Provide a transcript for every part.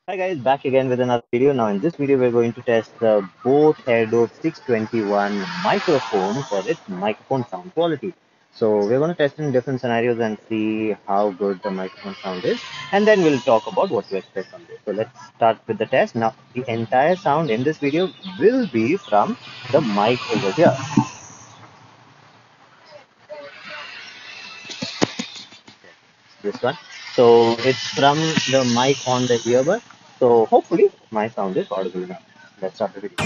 Hi guys, back again with another video. Now in this video we're going to test the boAt Airdopes 621 microphone for its microphone sound quality. So we're going to test in different scenarios and see how good the microphone sound is, and then we'll talk about what to expect from this. So let's start with the test. Now the entire sound in this video will be from the mic over here. This one. So it's from the mic on the earbud. So hopefully my sound is audible enough. Let's start the video.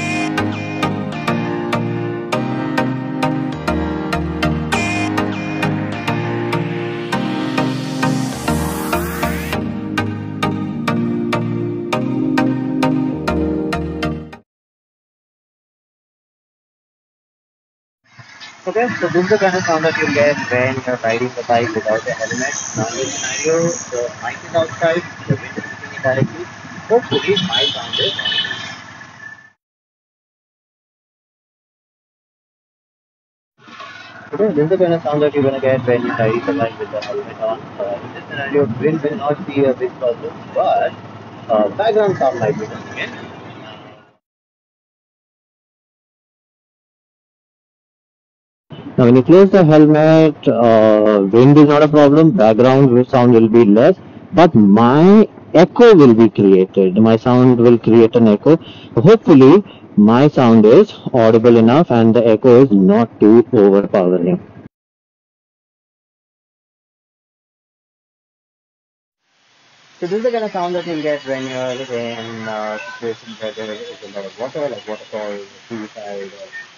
Okay, so this is the kind of sound that you get when you're riding the bike without a helmet. Now in this scenario, the mic is outside, the wind is hitting it directly. Hopefully my sound is audible. Okay, this is the kind of sound that you're gonna get when you're riding the bike with the helmet on. In this scenario, wind will not be a big problem, but background sound might be coming in. Now, when you close the helmet, wind is not a problem, background sound will be less, but my echo will be created. My sound will create an echo. Hopefully, my sound is audible enough and the echo is not too overpowering. So this is the kind of sound that you'll get when you're in situations where there is a lot of water, like waterfalls, seaside,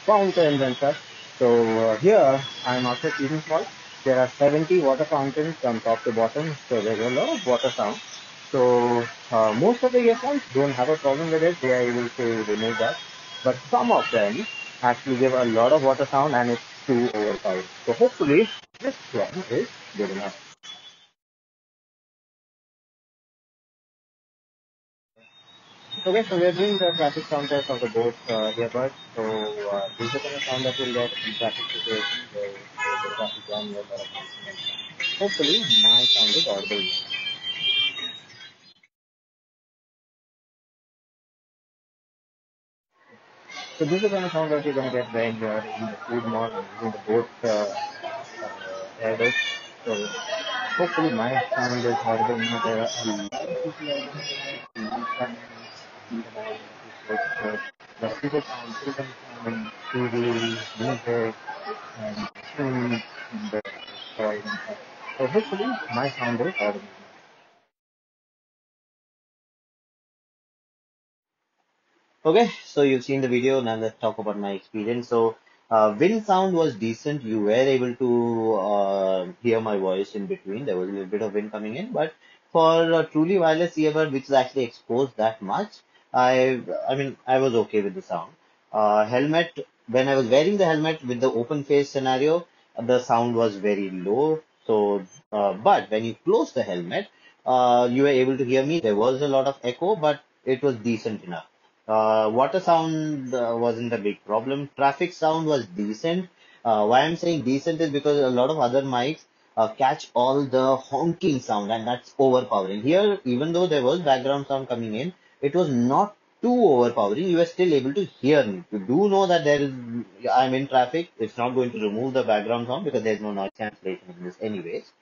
fountains and such. So here I'm outside Eden Falls. There are 70 water fountains from top to bottom, so there's a lot of water sound. So most of the earphones don't have a problem with it. They are able to remove that. But some of them actually give a lot of water sound and it's too overpowered. So hopefully this one is good enough. Okay, so we are doing the traffic sound test of the both earbuds. So this is the kind of sound that you'll get in traffic situations where there's a traffic jam near the hopefully my sound is audible. So this is the kind of sound that you're going to get when you're in the food mall and using the both AirDots. So hopefully my sound is audible. You know, there are a lot of people out there the people sound, children sound, TV, music, and food, and the toys and stuff. So hopefully my sound is audible. Okay, so you've seen the video. Now let's talk about my experience. So, wind sound was decent. You were able to hear my voice in between. There was a little bit of wind coming in, but for a truly wireless earbud, which is actually exposed that much, I mean, I was okay with the sound. Helmet, when I was wearing the helmet with the open face scenario, the sound was very low. So, but when you close the helmet, you were able to hear me. There was a lot of echo, but it was decent enough. Water sound wasn't a big problem. Traffic sound was decent. Why I'm saying decent is because a lot of other mics catch all the honking sound, and that's overpowering. Here, even though there was background sound coming in, it was not too overpowering. You were still able to hear me. You do know that I'm in traffic. It's not going to remove the background sound because there's no noise cancellation in this anyways.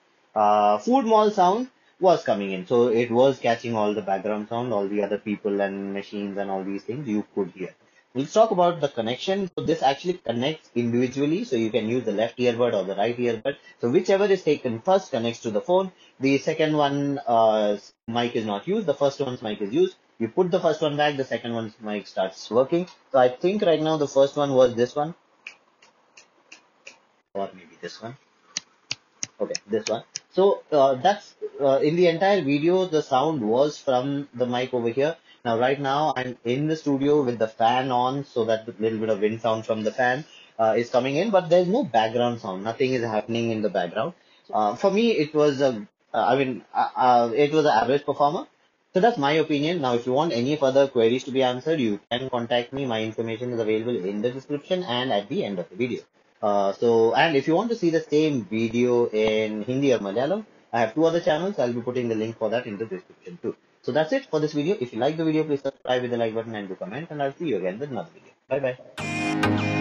Food mall sound was coming in. So it was catching all the background sound, all the other people and machines and all these things you could hear. Let's talk about the connection. So this actually connects individually. So you can use the left earbud or the right earbud. So whichever is taken first connects to the phone. The second one mic is not used. The first one's mic is used. You put the first one back, the second one's mic starts working. So I think right now the first one was this one, or maybe this one. Okay, this one. So that's in the entire video, the sound was from the mic over here. Now, right now, I'm in the studio with the fan on, so that the little bit of wind sound from the fan is coming in, but there's no background sound. Nothing is happening in the background. For me, it was it was an average performer. So that's my opinion. Now, if you want any further queries to be answered, you can contact me. My information is available in the description and at the end of the video. And if you want to see the same video in Hindi or Malayalam, I have two other channels. I'll be putting the link for that in the description too. So that's it for this video. If you like the video, please subscribe with the like button and do comment, and I'll see you again with another video. Bye bye.